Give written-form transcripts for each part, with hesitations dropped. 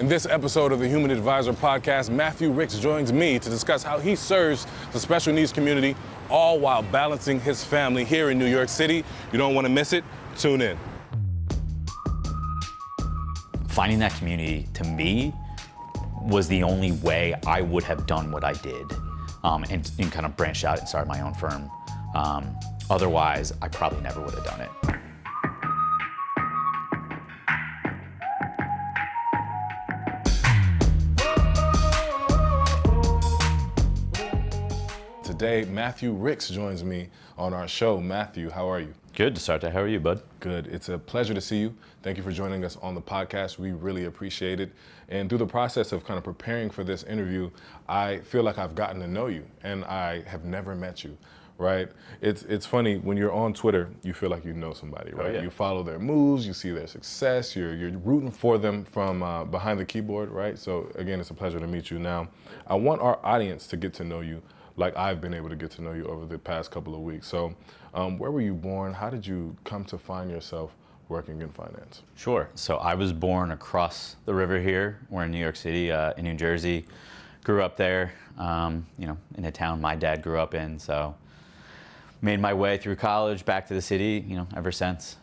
In this episode of the Human Advisor podcast, Matthew Ricks joins me to discuss how he serves the special needs community, all while balancing his family here in New York City. You don't want to miss it. Tune in. Finding that community, to me, was the only way I would have done what I did and kind of branched out and started my own firm. Otherwise, I probably never would have done it. Today, Matthew Ricks joins me on our show. Matthew, how are you? Good to start that. How are you, bud? Good. It's a pleasure to see you. Thank you for joining us on the podcast. We really appreciate it. And through the process of kind of preparing for this interview, I feel like I've gotten to know you, and I have never met you, right? It's funny, when you're on Twitter, you feel like you know somebody, right? Oh, yeah. You follow their moves, you see their success, you're rooting for them from behind the keyboard, right? So again, it's a pleasure to meet you. Now, I want our audience to get to know you like I've been able to get to know you over the past couple of weeks. So where were you born? How did you come to find yourself working in finance? Sure. So I was born across the river here. We're in New York City, in New Jersey. Grew up there, in a town my dad grew up in. So made my way through college, back to the city, ever since.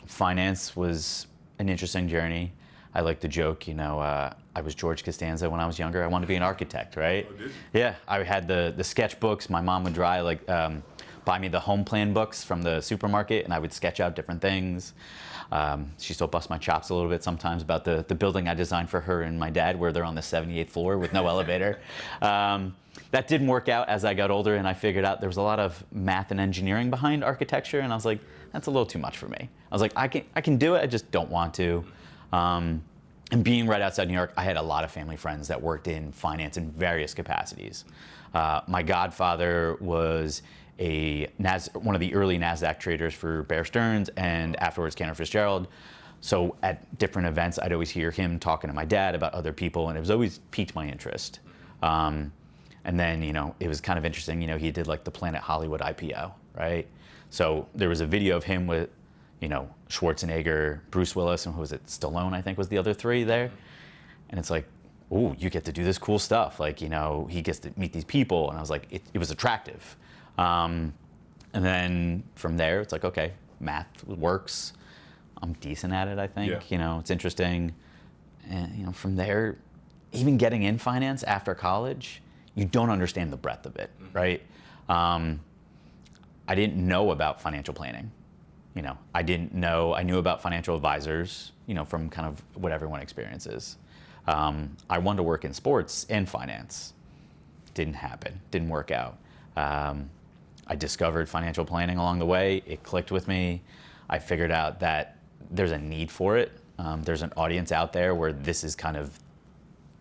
Finance was an interesting journey. I like to joke, I was George Costanza when I was younger. I wanted to be an architect, right? Oh, did you? Yeah, I had the sketchbooks. My mom would buy me the home plan books from the supermarket, and I would sketch out different things. She still busts my chops a little bit sometimes about the building I designed for her and my dad, where they're on the 78th floor with no elevator. That didn't work out as I got older, and I figured out there was a lot of math and engineering behind architecture, and I was like, that's a little too much for me. I was like, I can do it, I just don't want to. And being right outside New York, I had a lot of family friends that worked in finance in various capacities. My godfather was one of the early NASDAQ traders for Bear Stearns and afterwards Cantor Fitzgerald. So at different events, I'd always hear him talking to my dad about other people, and it was always piqued my interest. And then, it was kind of interesting, he did like the Planet Hollywood IPO, right? So there was a video of him with Schwarzenegger, Bruce Willis, and who was it? Stallone, I think, was the other three there. And it's like, ooh, you get to do this cool stuff. Like, he gets to meet these people. And I was like, it was attractive. And then from there, it's like, okay, math works. I'm decent at it, I think. Yeah. It's interesting. And, from there, even getting in finance after college, you don't understand the breadth of it, right? I didn't know about financial planning. I knew about financial advisors, from kind of what everyone experiences. I wanted to work in sports and finance. Didn't happen, didn't work out. I discovered financial planning along the way. It clicked with me. I figured out that there's a need for it. There's an audience out there where this is kind of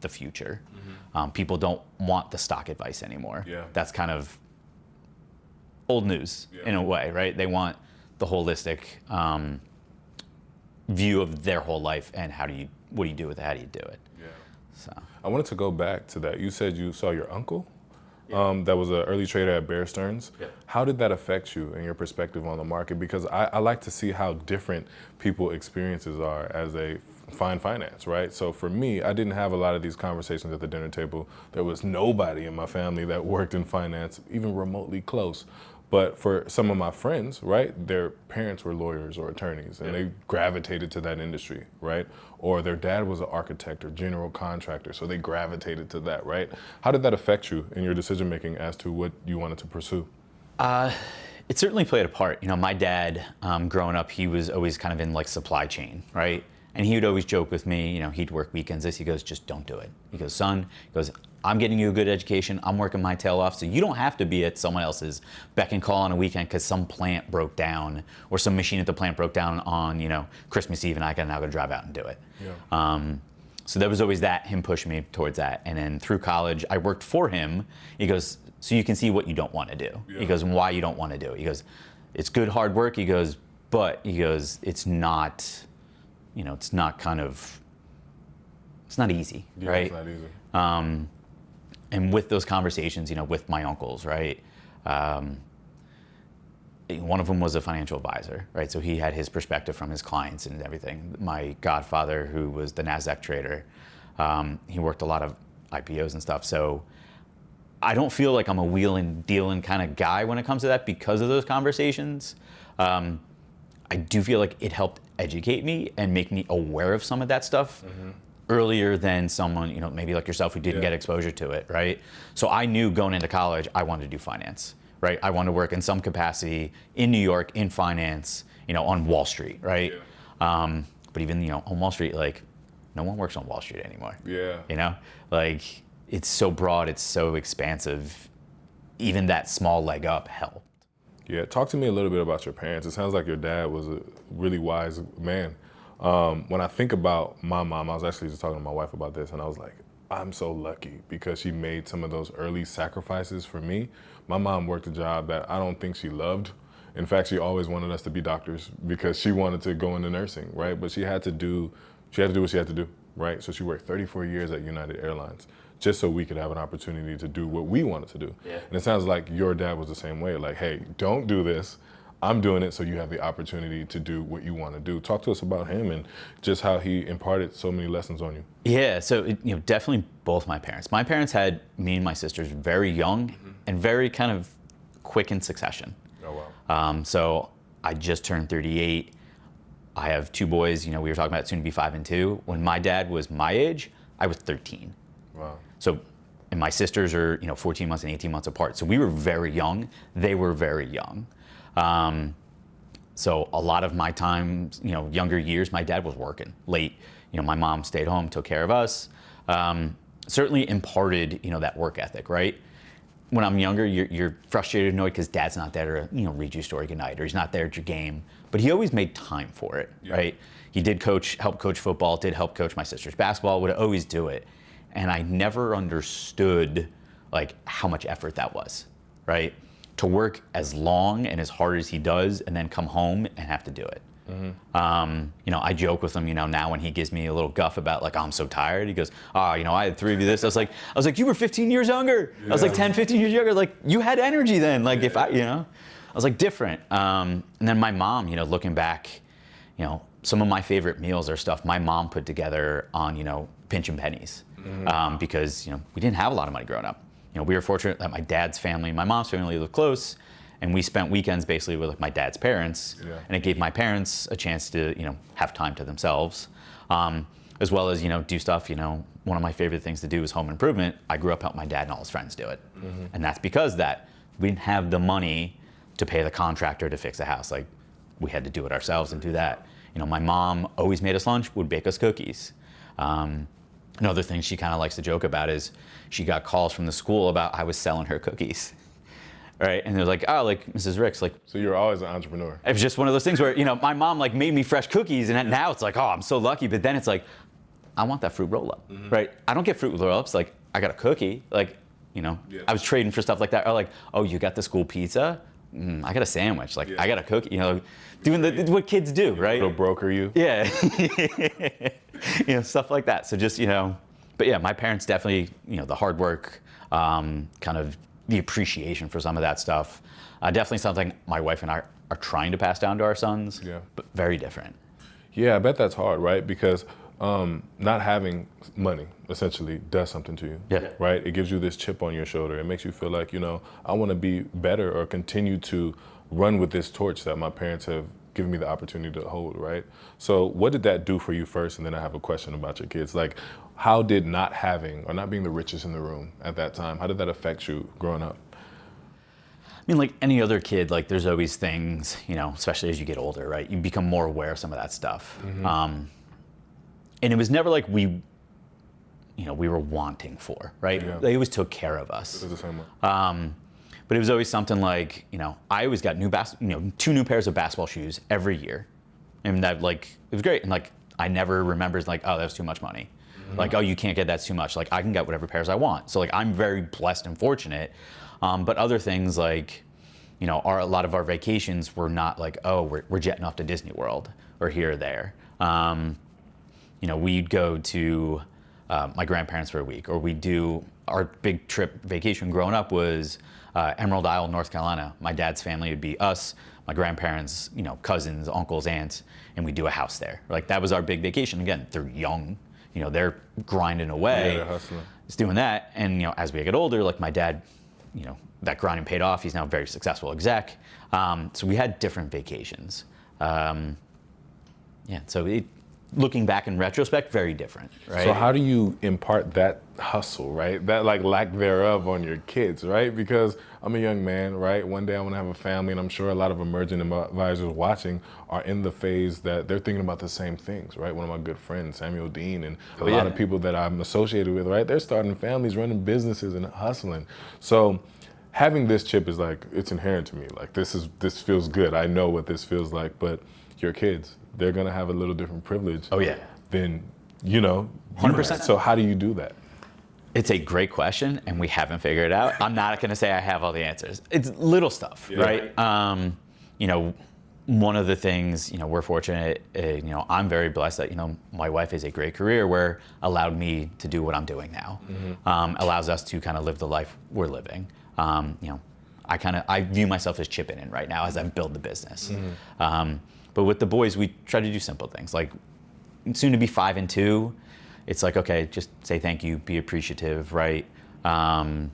the future. Mm-hmm. People don't want the stock advice anymore. Yeah. That's kind of old news in a way, right? They want the holistic view of their whole life and what do you do with it, how do you do it? Yeah. So I wanted to go back to that. You said you saw your uncle that was an early trader at Bear Stearns. Yeah. How did that affect you and your perspective on the market? Because I like to see how different people's experiences are as they find finance, right? So for me, I didn't have a lot of these conversations at the dinner table. There was nobody in my family that worked in finance, even remotely close. But for some of my friends, right, their parents were lawyers or attorneys, and they gravitated to that industry, right? Or their dad was an architect or general contractor, so they gravitated to that, right? How did that affect you in your decision making as to what you wanted to pursue? It certainly played a part. My dad, growing up, he was always kind of in like supply chain, right? And he would always joke with me, he'd work weekends. He goes, just don't do it. He goes, son, I'm getting you a good education. I'm working my tail off, so you don't have to be at someone else's beck and call on a weekend because some plant broke down or some machine at the plant broke down on, Christmas Eve, and I can now go drive out and do it. Yeah. So there was always him pushing me towards that. And then through college, I worked for him. He goes, so you can see what you don't want to do. Yeah. He goes, and why you don't want to do it. He goes, it's good hard work. He goes, but it's not, it's not easy, right? It's not easy. And with those conversations, with my uncles, right? one of them was a financial advisor, right? So he had his perspective from his clients and everything. My godfather, who was the NASDAQ trader, he worked a lot of IPOs and stuff. So I don't feel like I'm a wheeling, dealing kind of guy when it comes to that because of those conversations. I do feel like it helped educate me and make me aware of some of that stuff earlier than someone, maybe like yourself who didn't get exposure to it, right? So I knew going into college, I wanted to do finance, right? I wanted to work in some capacity in New York in finance, on Wall Street, right? Yeah. But even, on Wall Street, like, no one works on Wall Street anymore. Yeah. Like, it's so broad, it's so expansive. Even that small leg up helped. Yeah, talk to me a little bit about your parents. It sounds like your dad was a really wise man. When I think about my mom, I was actually just talking to my wife about this, and I was like, I'm so lucky because she made some of those early sacrifices for me. My mom worked a job that I don't think she loved. In fact, she always wanted us to be doctors because she wanted to go into nursing, right? But she had to do what she had to do, right? So she worked 34 years at United Airlines just so we could have an opportunity to do what we wanted to do. Yeah. And it sounds like your dad was the same way. Like, hey, don't do this. I'm doing it so you have the opportunity to do what you want to do. Talk to us about him and just how he imparted so many lessons on you. Yeah, so definitely both my parents. My parents had me and my sisters very young and very kind of quick in succession. Oh, wow. So I just turned 38. I have two boys, we were talking about soon to be 5 and 2. When my dad was my age, I was 13. Wow. So, and my sisters are, 14 months and 18 months apart. So we were very young. They were very young. So a lot of my time, younger years, my dad was working late. My mom stayed home, took care of us. Certainly imparted, that work ethic, right? When I'm younger, you're frustrated, annoyed because dad's not there to, read you a story goodnight, or he's not there at your game. But he always made time for it, right? He did help coach football, did help coach my sister's basketball, would always do it. And I never understood like how much effort that was, right? To work as long and as hard as he does and then come home and have to do it. I joke with him, now when he gives me a little guff about like, oh, I'm so tired. He goes, I had 3 of you this. I was like, you were 15 years younger. Yeah. I was like 10, 15 years younger. Like you had energy then. Like if I was like different. And then my mom, looking back, some of my favorite meals are stuff my mom put together on, pinching pennies. Because, we didn't have a lot of money growing up. We were fortunate that my dad's family, my mom's family lived close, and we spent weekends basically with my dad's parents, and it gave my parents a chance to, have time to themselves, as well as, do stuff, one of my favorite things to do is home improvement. I grew up helping my dad and all his friends do it. And that's because we didn't have the money to pay the contractor to fix the house. Like, we had to do it ourselves and do that. My mom always made us lunch, would bake us cookies. Another thing she kind of likes to joke about is she got calls from the school about I was selling her cookies, right? And they're like, oh, like Mrs. Ricks, like. So you're always an entrepreneur. It was just one of those things where, my mom like made me fresh cookies, and now it's like, oh, I'm so lucky. But then it's like, I want that fruit roll up, right? I don't get fruit roll ups. Like, I got a cookie. Like, I was trading for stuff like that. Or like, oh, you got the school pizza? I got a sandwich. Like, I got a cookie. Doing what kids do, right? They'll broker you. Yeah. Stuff like that. So just, but yeah, my parents definitely, the hard work, kind of the appreciation for some of that stuff. Definitely something my wife and I are trying to pass down to our sons, but very different. Yeah, I bet that's hard, right? Because not having money essentially does something to you, right? It gives you this chip on your shoulder. It makes you feel like, I want to be better or continue to run with this torch that my parents have given me the opportunity to hold, right? So what did that do for you first? And then I have a question about your kids. Like, how did not having or not being the richest in the room at that time, how did that affect you growing up? I mean, like any other kid, like there's always things, especially as you get older, right? You become more aware of some of that stuff. And it was never like we were wanting for, right? Yeah. They always took care of us. This is the same way. But it was always something like, I always got 2 new pairs of basketball shoes every year. And that it was great. And like, I never remembered like, oh, that was too much money. Like, oh, you can't get that's too much. Like, I can get whatever pairs I want. So like, I'm very blessed and fortunate. But other things like, a lot of our vacations were not like, oh, we're jetting off to Disney World or here or there. We'd go to my grandparents for a week, or we'd do our big trip vacation growing up was Emerald Isle, North Carolina. My dad's family would be us, my grandparents, cousins, uncles, aunts, and we do a house there. Like that was our big vacation. Again, they're young, they're grinding away. Yeah, they're hustling. It's doing that. And, as we get older, like my dad, that grinding paid off. He's now a very successful exec. So we had different vacations. So looking back in retrospect, very different, right? So how do you impart that hustle, right? That like lack thereof on your kids, right? Because I'm a young man, right? One day I want to have a family, and I'm sure a lot of emerging advisors watching are in the phase that they're thinking about the same things, right? One of my good friends, Samuel Dean, and a lot of people that I'm associated with, right? They're starting families, running businesses, and hustling. So having this chip is like, it's inherent to me. Like this feels good. I know what this feels like, but your kids, they're gonna have a little different privilege. Oh yeah. Than, 100%. %. So how do you do that? It's a great question, and we haven't figured it out. I'm not going to say I have all the answers. It's little stuff, right? One of the things, we're fortunate, I'm very blessed that, my wife has a great career where allowed me to do what I'm doing now. Allows us to kind of live the life we're living. I view myself as chipping in right now as I build the business. But with the boys, we try to do simple things. Like soon to be 5 and 2, it's like, okay, just say thank you, be appreciative, right? Our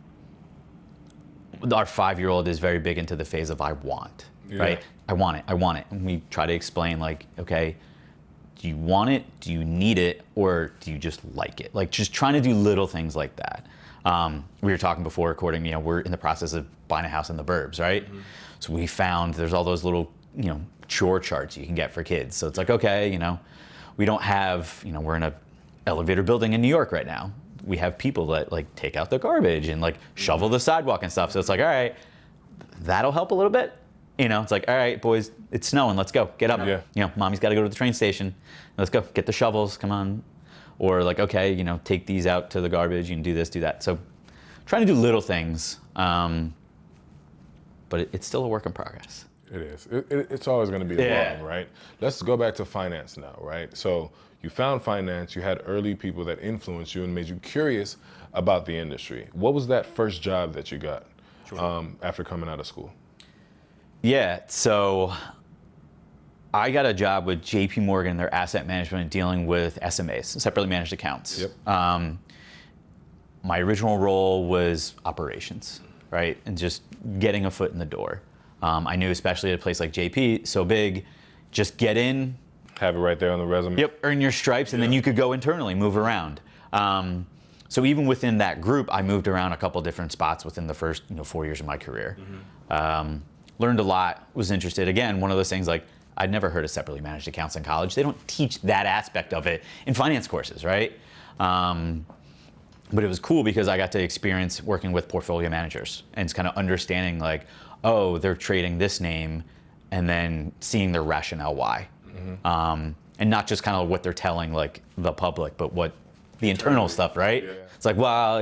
5-year-old is very big into the phase of I want, right? I want it. And we try to explain like, okay, do you want it? Do you need it? Or do you just like it? Like just trying to do little things like that. We were talking before recording, we're in the process of buying a house in the burbs, right? So we found there's all those little, chore charts you can get for kids. So it's like, okay, we don't have, we're in a elevator building in New York right now. We have people that like take out the garbage and like shovel the sidewalk and stuff. So it's like, all right, that'll help a little bit. It's like, all right, boys, it's snowing. Let's go. Get up. Yeah. Mommy's got to go to the train station. Let's go. Get the shovels. Come on. Or like, okay, take these out to the garbage. You can do this, do that. So trying to do little things, but it's still a work in progress. It is. It's always going to be evolving, right? Let's go back to finance now, right? So you found finance, you had early people that influenced you and made you curious about the industry. What was that first job that you got after coming out of school? Yeah, so I got a job with JP Morgan, their asset management, dealing with SMAs, separately managed accounts. Yep. My original role was operations, right? And just getting a foot in the door. I knew, especially at a place like JP, so big, just get in. Have it right there on the resume. Yep, earn your stripes, and then you could go internally, move around. So even within that group, I moved around a couple different spots within the first 4 years of my career. Learned a lot, was interested. Again, one of those things like, I'd never heard of separately managed accounts in college. They don't teach that aspect of it in finance courses, right? But it was cool because I got to experience working with portfolio managers and it's kind of understanding like, oh, they're trading this name, and then seeing their rationale why. And not just kind of what they're telling like the public, but what the internal stuff, right? Yeah. It's like, well,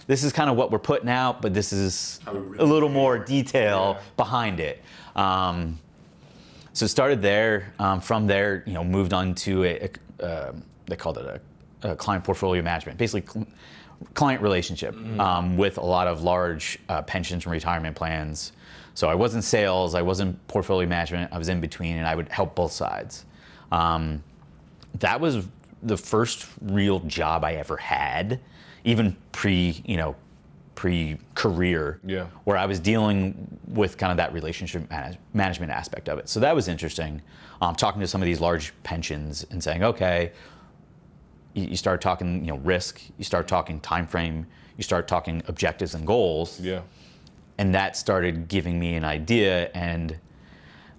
this is kind of what we're putting out, but this is a little more detail behind it. So started there. From there, moved on to they called it a client portfolio management, basically client relationship with a lot of large pensions and retirement plans. So I wasn't sales, I wasn't portfolio management, I was in between, and I would help both sides. That was the first real job I ever had, even pre-career, where I was dealing with kind of that relationship management aspect of it. So that was interesting. Talking to some of these large pensions and saying, okay, you start talking, risk, you start talking time frame, you start talking objectives and goals. Yeah. And that started giving me an idea. And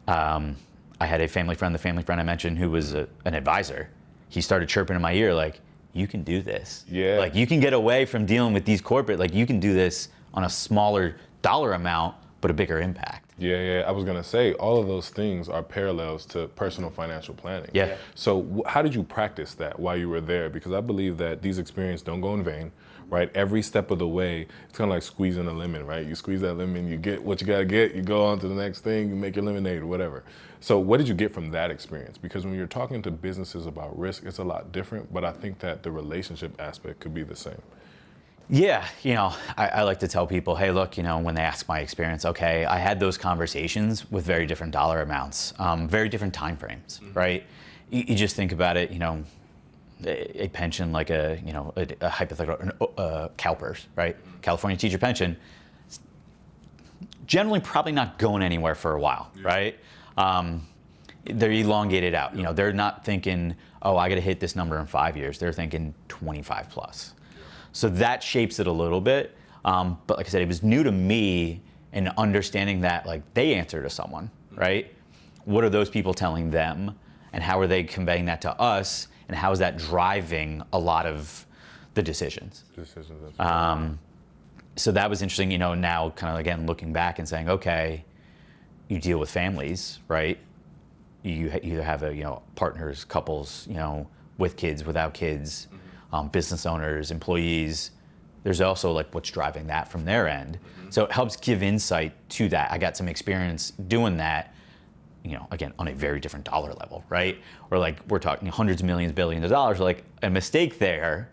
I had a family friend, the family friend I mentioned, who was an advisor. He started chirping in my ear like, you can do this. Yeah. Like you can get away from dealing with these corporate, like you can do this on a smaller dollar amount, but a bigger impact. Yeah. I was going to say, all of those things are parallels to personal financial planning. Yeah. So how did you practice that while you were there? Because I believe that these experiences don't go in vain, right? Every step of the way, it's kind of like squeezing a lemon, right? You squeeze that lemon, you get what you got to get, you go on to the next thing, you make your lemonade or whatever. So what did you get from that experience? Because when you're talking to businesses about risk, it's a lot different, but I think that the relationship aspect could be the same. Yeah, I like to tell people, hey, look, when they ask my experience, okay, I had those conversations with very different dollar amounts, very different time frames, right? You just think about it, a pension like a hypothetical CalPERS, right? California teacher pension, generally probably not going anywhere for a while, right? They're elongated out. They're not thinking, oh, I got to hit this number in 5 years. They're thinking 25 plus. So that shapes it a little bit. But like I said, it was new to me in understanding that like they answer to someone, right? What are those people telling them? And how are they conveying that to us? And how is that driving a lot of the decisions? So that was interesting, now kind of again looking back and saying, okay, you deal with families, right? You either have partners, couples, with kids, without kids, business owners, employees. There's also like what's driving that from their end. So it helps give insight to that. I got some experience doing that, again, on a very different dollar level, right? Or like we're talking hundreds of millions, billions of dollars. Like a mistake there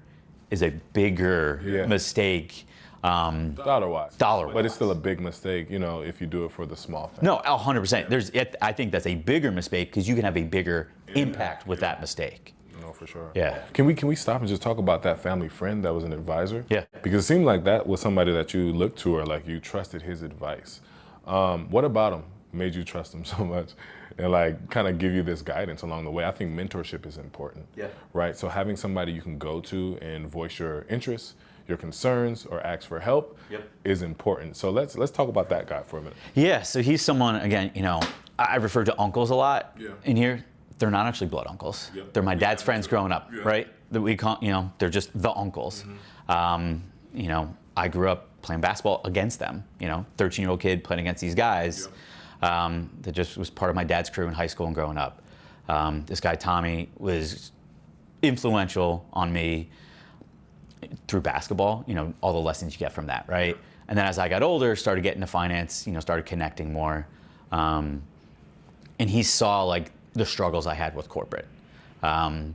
is a bigger mistake. Dollar-wise. Dollar-wise. But it's still a big mistake, if you do it for the small thing. No, 100%. I think that's a bigger mistake because you can have a bigger impact with that mistake. No, for sure. Yeah. Can we stop and just talk about that family friend that was an advisor? Yeah. Because it seemed like that was somebody that you looked to or like you trusted his advice. What about him made you trust him so much and like kind of give you this guidance along the way? I think mentorship is important. Yeah. Right? So having somebody you can go to and voice your interests, your concerns, or ask for help is important. So let's talk about that guy for a minute. Yeah, so he's someone, again, I refer to uncles a lot in here. They're not actually blood uncles. They're my dad's friends growing up, right? That we call, they're just the uncles. I grew up playing basketball against them, 13-year-old kid playing against these guys. That just was part of my dad's crew in high school and growing up. This guy, Tommy, was influential on me through basketball, all the lessons you get from that, right? And then as I got older, started getting into finance, started connecting more. And he saw like the struggles I had with corporate. Kind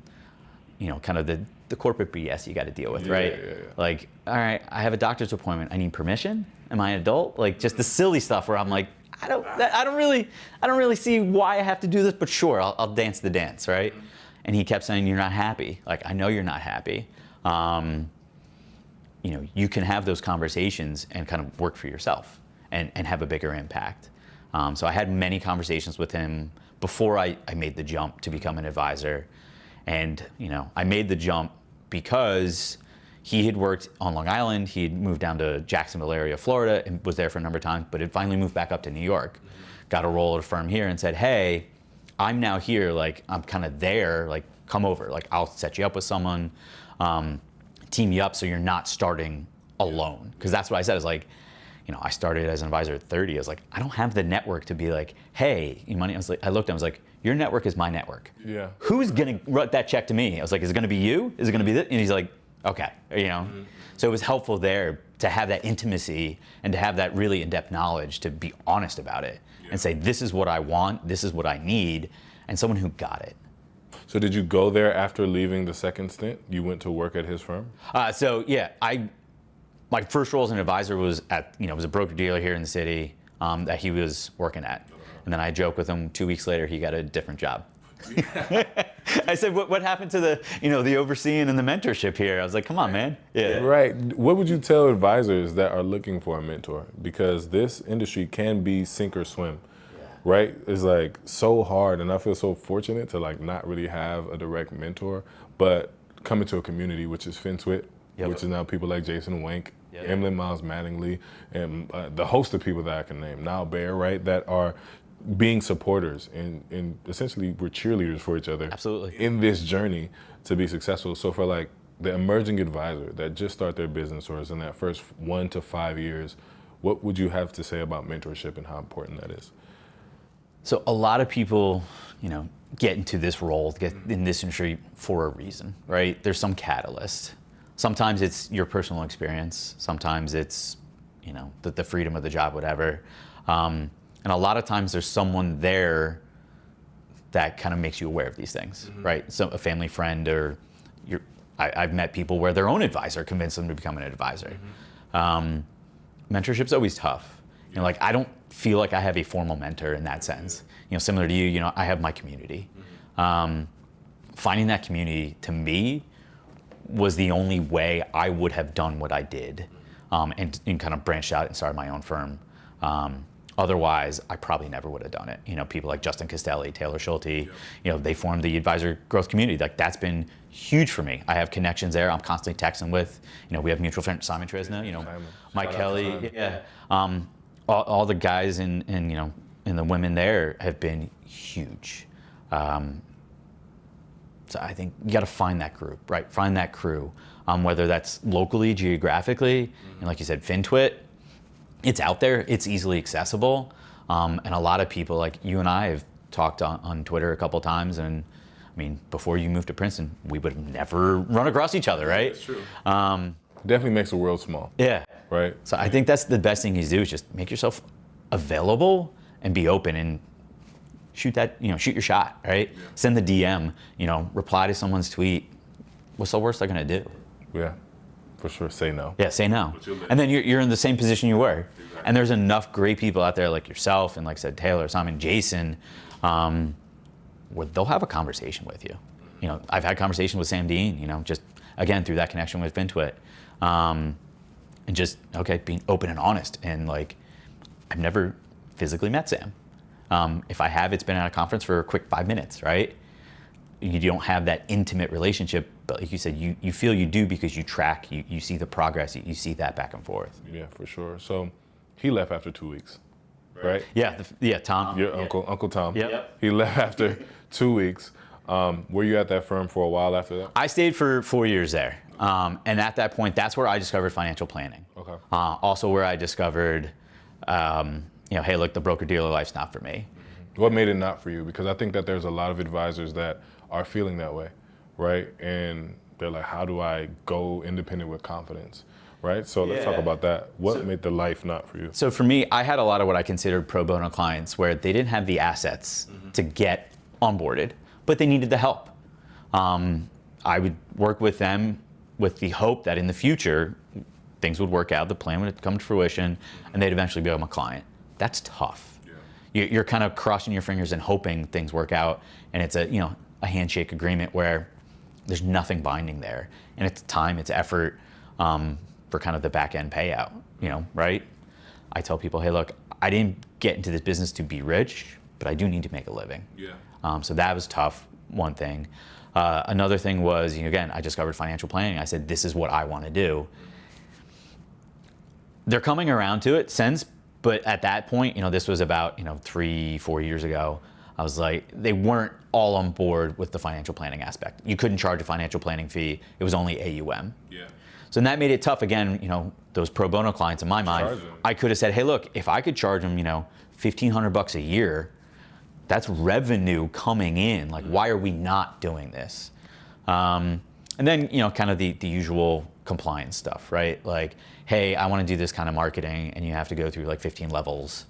of the corporate BS you got to deal with, right? Like, all right, I have a doctor's appointment. I need permission. Am I an adult? Like just the silly stuff where I'm like, I don't really see why I have to do this, but sure, I'll dance the dance, right? And he kept saying, you're not happy. Like, I know you're not happy. You can have those conversations and kind of work for yourself and have a bigger impact. So I had many conversations with him before I made the jump to become an advisor. And, I made the jump because he had worked on Long Island. He had moved down to Jacksonville area, Florida, and was there for a number of times, but had finally moved back up to New York. Got a role at a firm here and said, hey, I'm now here, like, I'm kind of there, like, come over. Like, I'll set you up with someone, team you up so you're not starting alone. Because that's what I said, is like, I started as an advisor at 30. I was like, I don't have the network to be like, hey, you money. I looked at him, I was like, your network is my network. Yeah. Who's going to write that check to me? I was like, is it going to be you? Is it going to be this? And he's like, okay, So it was helpful there to have that intimacy and to have that really in-depth knowledge to be honest about it and say, this is what I want, this is what I need, and someone who got it. So did you go there after leaving the second stint? You went to work at his firm? My first role as an advisor was at, was a broker dealer here in the city that he was working at. And then I joked with him 2 weeks later, he got a different job. I said, what happened to the overseeing and the mentorship here? I was like, come on, man. Yeah. Right. What would you tell advisors that are looking for a mentor? Because this industry can be sink or swim, right? It's like so hard, and I feel so fortunate to like not really have a direct mentor, but coming to a community which is FinSwit, which is now people like Jason Wank, Emily Miles Mattingly, and the host of people that I can name, now Bear, right, that are being supporters and essentially we're cheerleaders for each other. Absolutely. In this journey to be successful. So for like the emerging advisor that just start their business or is in that first 1 to 5 years, what would you have to say about mentorship and how important that is? So a lot of people, get into this role, get in this industry for a reason, right? There's some catalyst. Sometimes it's your personal experience. Sometimes it's, the freedom of the job, whatever. And a lot of times there's someone there that kind of makes you aware of these things, right? So a family friend or I've met people where their own advisor convinced them to become an advisor. Mentorship's always tough. You know, like I don't feel like I have a formal mentor in that sense. You know, similar to you, you know, I have my community. Finding that community to me was the only way I would have done what I did, and kind of branched out and started my own firm. Otherwise, I probably never would have done it. You know, people like Justin Castelli, Taylor Schulte, you know, they formed the advisor growth community. Like that's been huge for me. I have connections there. I'm constantly texting with, you know, we have mutual friends, Simon Trisna, you know, Mike Kelly, all the guys and you know, and the women there have been huge. So I think you got to find that group, right? Find that crew, whether that's locally, geographically, and like you said, FinTwit. It's out there, it's easily accessible, and a lot of people, like you and I have talked on Twitter a couple times, and I mean, before you moved to Princeton, we would have never run across each other, right? That's true. Definitely makes the world small. Yeah. Right? So I think that's the best thing you do is just make yourself available and be open and shoot your shot, right? Yeah. Send the DM, you know, reply to someone's tweet. What's the worst they're gonna do? Yeah. For sure, say no. Yeah, say no. And then you're in the same position you were. Exactly. And there's enough great people out there like yourself and like I said, Taylor, Simon, Jason, where they'll have a conversation with you. You know, I've had conversations with Sam Dean, you know, just again, through that connection with FinTwit. And just, okay, being open and honest. And like, I've never physically met Sam. If I have, it's been at a conference for a quick 5 minutes, right? You don't have that intimate relationship, but like you said, you feel you do because you track, you see the progress, you see that back and forth. Yeah, for sure. So he left after 2 weeks, right? Yeah, Tom. Your Uncle Tom. Yep. He left after 2 weeks. Were you at that firm for a while after that? I stayed for 4 years there. And at that point, that's where I discovered financial planning. Okay. Also where I discovered, you know, hey, look, the broker-dealer life's not for me. What made it not for you? Because I think that there's a lot of advisors that are feeling that way, right? And they're like, how do I go independent with confidence, right? So let's talk about that. What made the life not for you? So for me, I had a lot of what I considered pro bono clients where they didn't have the assets to get onboarded, but they needed the help. I would work with them with the hope that in the future, things would work out, the plan would come to fruition, and they'd eventually become a client. That's tough. Yeah. You're kind of crossing your fingers and hoping things work out, and it's a handshake agreement where there's nothing binding there, and it's time, it's effort for kind of the back end payout. You know, right? I tell people, hey, look, I didn't get into this business to be rich, but I do need to make a living. Yeah. So that was tough. One thing. Another thing was, again, I discovered financial planning. I said, this is what I want to do. They're coming around to it since, but at that point, this was about 3-4 years ago. I was like, they weren't all on board with the financial planning aspect. You couldn't charge a financial planning fee. It was only AUM. Yeah. So that made it tough. Again, those pro bono clients in my mind, I could have said, hey, look, if I could charge them, $1,500 a year, that's revenue coming in. Like, why are we not doing this? And then, kind of the usual compliance stuff, right? Like, hey, I want to do this kind of marketing, and you have to go through like 15 levels.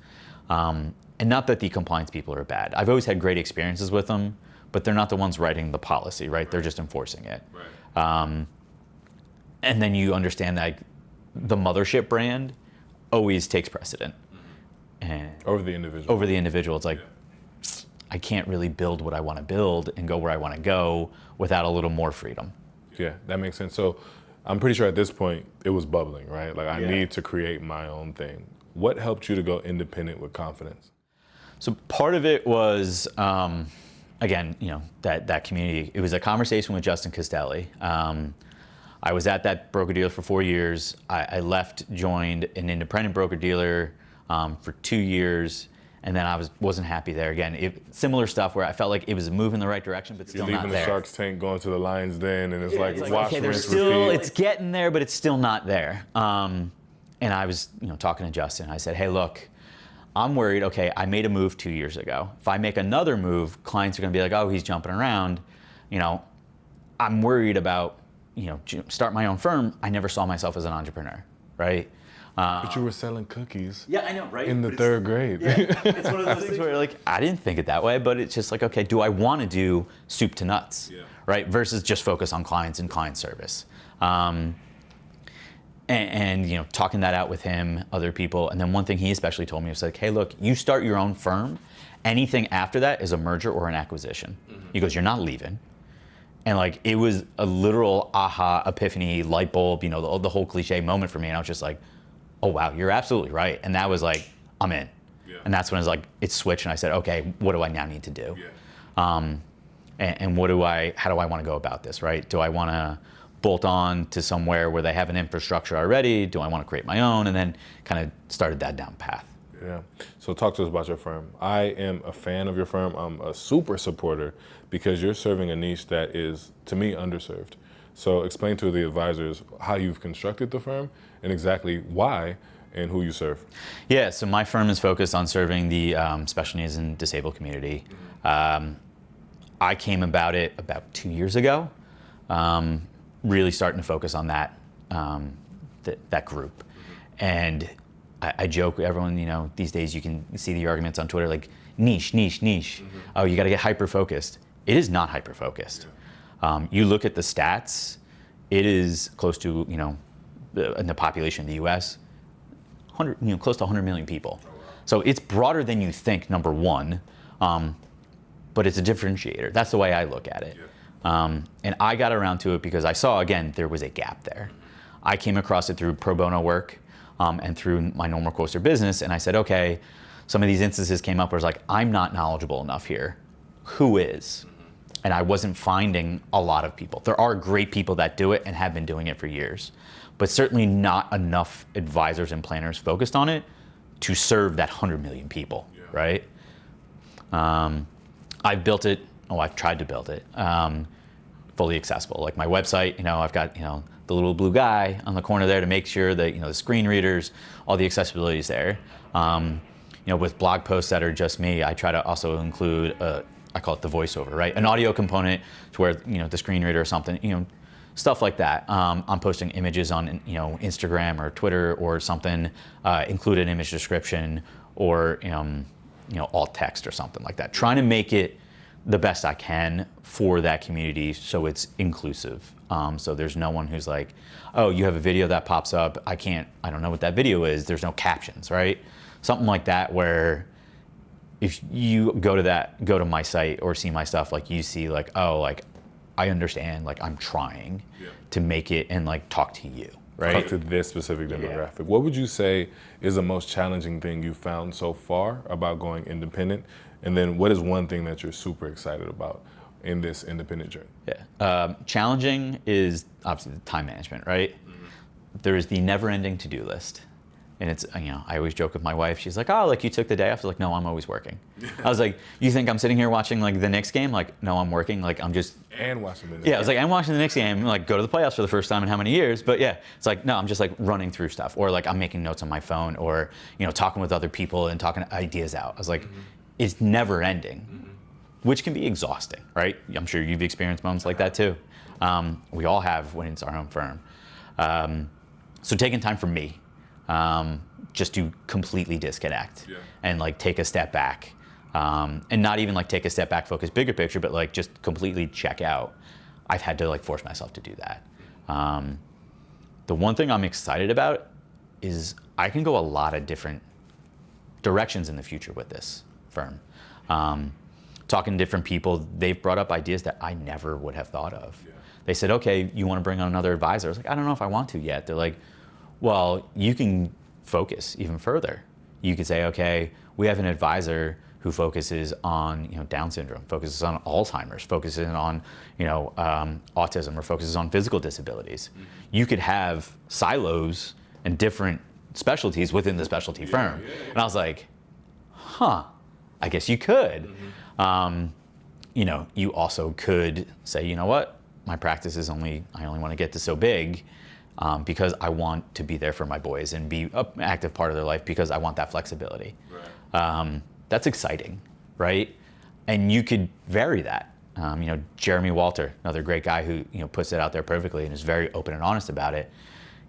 And not that the compliance people are bad. I've always had great experiences with them, but they're not the ones writing the policy, right? They're just enforcing it. Right. And then you understand that the mothership brand always takes precedent. And over the individual. It's like, I can't really build what I want to build and go where I want to go without a little more freedom. Yeah, that makes sense. So I'm pretty sure at this point it was bubbling, right? Like, I need to create my own thing. What helped you to go independent with confidence? So part of it was, again, that community. It was a conversation with Justin Castelli. I was at that broker-dealer for 4 years. I left, joined an independent broker-dealer for 2 years, and then I wasn't happy there. Again, similar stuff where I felt like it was a move in the right direction, but still not there. You're leaving the Shark's Tank, going to the Lion's Den, and it's like wash, okay, rinse, repeat. It's getting there, but it's still not there. And I was talking to Justin. I said, hey, look, I'm worried, okay, I made a move 2 years ago. If I make another move, clients are gonna be like, oh, he's jumping around. I'm worried about, start my own firm. I never saw myself as an entrepreneur, right? But you were selling cookies Yeah, I know, right? in the third grade. It's one of those things where like I didn't think it that way, but it's just like, okay, do I want to do soup to nuts, right? Versus just focus on clients and client service. And you know, talking that out with him, other people, and then one thing he especially told me was like, hey, look, you start your own firm. Anything after that is a merger or an acquisition. He goes, you're not leaving. And like it was a literal aha, epiphany, light bulb, you know, the whole cliche moment for me. And I was just like, oh wow, you're absolutely right. And that was like, I'm in. And that's when it's like it switched, and I said, okay, what do I now need to do? And how do I want to go about this, right? Do I want to bolt on to somewhere where they have an infrastructure already? Do I want to create my own? And then kind of started that down path. Yeah. So talk to us about your firm. I am a fan of your firm. I'm a super supporter because you're serving a niche that is, to me, underserved. So explain to the advisors how you've constructed the firm and exactly why and who you serve. Yeah, so my firm is focused on serving the special needs and disabled community. I came about it about 2 years ago, really starting to focus on that group. And I joke with everyone, you know, these days you can see the arguments on Twitter like niche, niche, niche. Oh, you got to get hyper-focused. It is not hyper-focused. You look at the stats, it is close to, you know, in the population of the U.S., close to 100 million people. So it's broader than you think, number one, but it's a differentiator. That's the way I look at it. And I got around to it because I saw, again, there was a gap there. I came across it through pro bono work and through my normal course of business, and I said, okay, some of these instances came up where it's like, I'm not knowledgeable enough here. Who is? And I wasn't finding a lot of people. There are great people that do it and have been doing it for years, but certainly not enough advisors and planners focused on it to serve that 100 million people, right? I've built it, I've tried to build it, fully accessible. Like my website, you know, I've got, you know, the little blue guy on the corner there to make sure that, you know, the screen readers, all the accessibility is there. You know, with blog posts that are just me, I try to also include, I call it the voiceover, right? An audio component to where, you know, the screen reader or something, you know, stuff like that. I'm posting images on, you know, Instagram or Twitter or something, include an image description or, you know, alt text or something like that. Trying to make it the best I can for that community so it's inclusive. So there's no one who's like, oh, you have a video that pops up. I don't know what that video is. There's no captions, right? Something like that where if you go to my site or see my stuff, like you see like, oh, like I understand, like I'm trying to make it and like talk to you, right? Talk to this specific demographic. What would you say is the most challenging thing you've found so far about going independent? And then what is one thing that you're super excited about in this independent journey? Yeah, challenging is obviously the time management, right? There is the never-ending to-do list. And it's, you know, I always joke with my wife. She's like, oh, like you took the day off. I was like, no, I'm always working. I was like, you think I'm sitting here watching like the Knicks game? Like, no, I'm working. Like, I'm just. And watching the Knicks. Yeah, I was like, I'm watching the Knicks game. Like, go to the playoffs for the first time in how many years? But yeah, it's like, no, I'm just like running through stuff. Or like I'm making notes on my phone or, you know, talking with other people and talking ideas out. I was like, it's never ending, which can be exhausting, right? I'm sure you've experienced moments like that too. We all have when it's our own firm. So taking time for me. Just to completely disconnect and like take a step back and not even like take a step back, focus bigger picture, but like just completely check out. I've had to like force myself to do that. The one thing I'm excited about is I can go a lot of different directions in the future with this firm. Talking to different people, they've brought up ideas that I never would have thought of. They said, okay, you want to bring on another advisor? I was like, I don't know if I want to yet. They're like, well, you can focus even further. You could say, okay, we have an advisor who focuses on, you know, Down syndrome, focuses on Alzheimer's, focuses on, you know, autism, or focuses on physical disabilities. You could have silos and different specialties within the specialty firm. And I was like, huh, I guess you could. You know, you also could say, you know what, my practice is I only want to get to so big. Because I want to be there for my boys and be an active part of their life because I want that flexibility. Right. That's exciting, right? And you could vary that. You know, Jeremy Walter, another great guy who, you know, puts it out there perfectly and is very open and honest about it.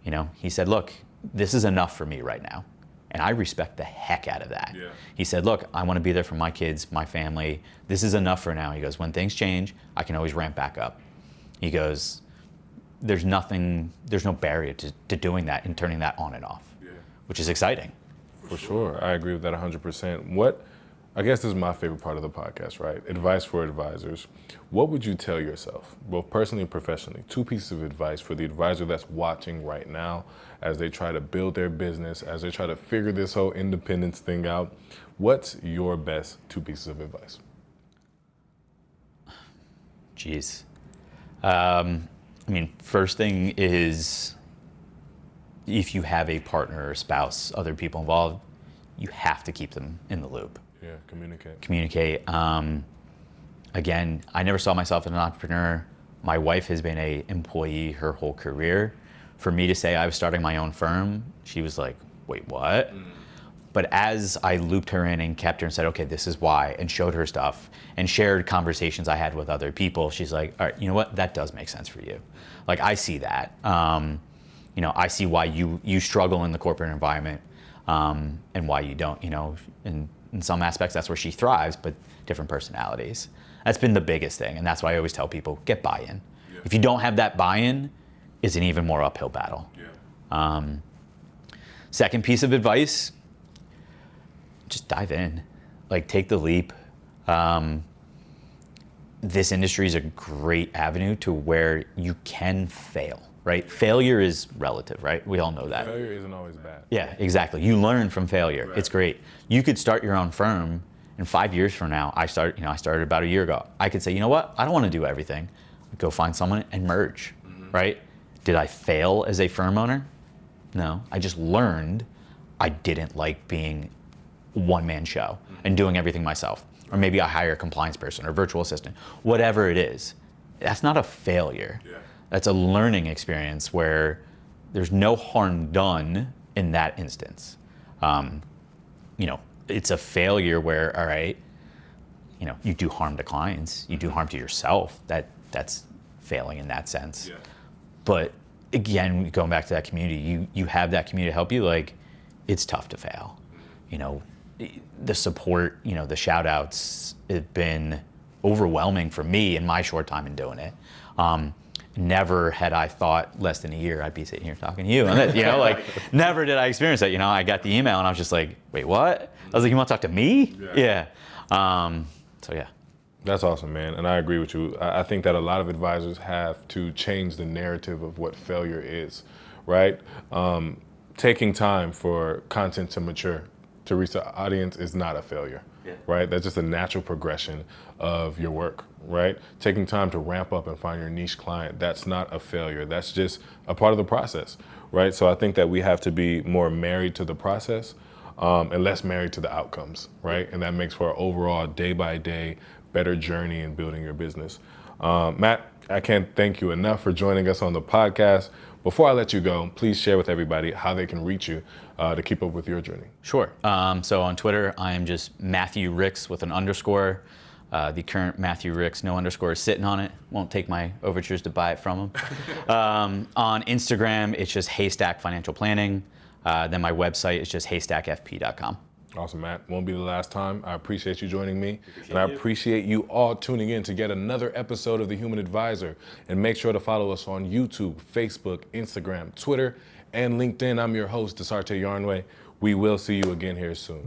You know, he said, look, this is enough for me right now. And I respect the heck out of that. Yeah. He said, look, I want to be there for my kids, my family. This is enough for now. He goes, when things change, I can always ramp back up. He goes, there's no barrier to doing that and turning that on and off, which is exciting. For sure. I agree with that 100%. I guess this is my favorite part of the podcast, right? Advice for advisors. What would you tell yourself, both personally and professionally? 2 pieces of advice for the advisor that's watching right now as they try to build their business, as they try to figure this whole independence thing out. What's your best 2 pieces of advice? Jeez. First thing is, if you have a partner or spouse, other people involved, you have to keep them in the loop. Yeah, communicate. Communicate. Again, I never saw myself as an entrepreneur. My wife has been an employee her whole career. For me to say I was starting my own firm, she was like, wait, what? But as I looped her in and kept her and said, okay, this is why, and showed her stuff and shared conversations I had with other people, she's like, all right, you know what? That does make sense for you. Like, I see that. I see why you struggle in the corporate environment, and why you don't, in some aspects, that's where she thrives, but different personalities. That's been the biggest thing. And that's why I always tell people, get buy-in. Yeah. If you don't have that buy-in, it's an even more uphill battle. Yeah. Second piece of advice, just dive in, like take the leap. This industry is a great avenue to where you can fail, right? Failure is relative, right? We all know that. Failure isn't always bad. Yeah, exactly. You learn from failure. Right. It's great. You could start your own firm, and 5 years from now, I started about a year ago. I could say, you know what? I don't want to do everything. Go find someone and merge, right? Did I fail as a firm owner? No. I just learned I didn't like being one-man show and doing everything myself. Or maybe I hire a compliance person or virtual assistant, whatever it is. That's not a failure. Yeah. That's a learning experience where there's no harm done in that instance. It's a failure where, all right, you do harm to clients, you do harm to yourself. That's failing in that sense. Yeah. But again, going back to that community, you have that community to help you. Like, it's tough to fail. The support, the shout outs have been overwhelming for me in my short time in doing it. Never had I thought less than a year I'd be sitting here talking to you. And never did I experience that. I got the email and I was just like, wait, what? I was like, you want to talk to me? Yeah. Yeah. That's awesome, man. And I agree with you. I think that a lot of advisors have to change the narrative of what failure is, right? Taking time for content to mature, to reach the audience is not a failure, right? That's just a natural progression of your work, right? Taking time to ramp up and find your niche client, that's not a failure. That's just a part of the process, right? So I think that we have to be more married to the process and less married to the outcomes, right? And that makes for an overall day-by-day better journey in building your business. Matt, I can't thank you enough for joining us on the podcast. Before I let you go, please share with everybody how they can reach you to keep up with your journey. Sure. So on Twitter, I am just Matthew Ricks with an underscore. The current Matthew Ricks, no underscore, is sitting on it. Won't take my overtures to buy it from him. On Instagram, it's just Haystack Financial Planning. Then my website is just haystackfp.com. Awesome, Matt. Won't be the last time. I appreciate you joining me. And I appreciate you all tuning in to get another episode of The Human Advisor. And make sure to follow us on YouTube, Facebook, Instagram, Twitter, and LinkedIn. I'm your host, Desarte Yarnway. We will see you again here soon.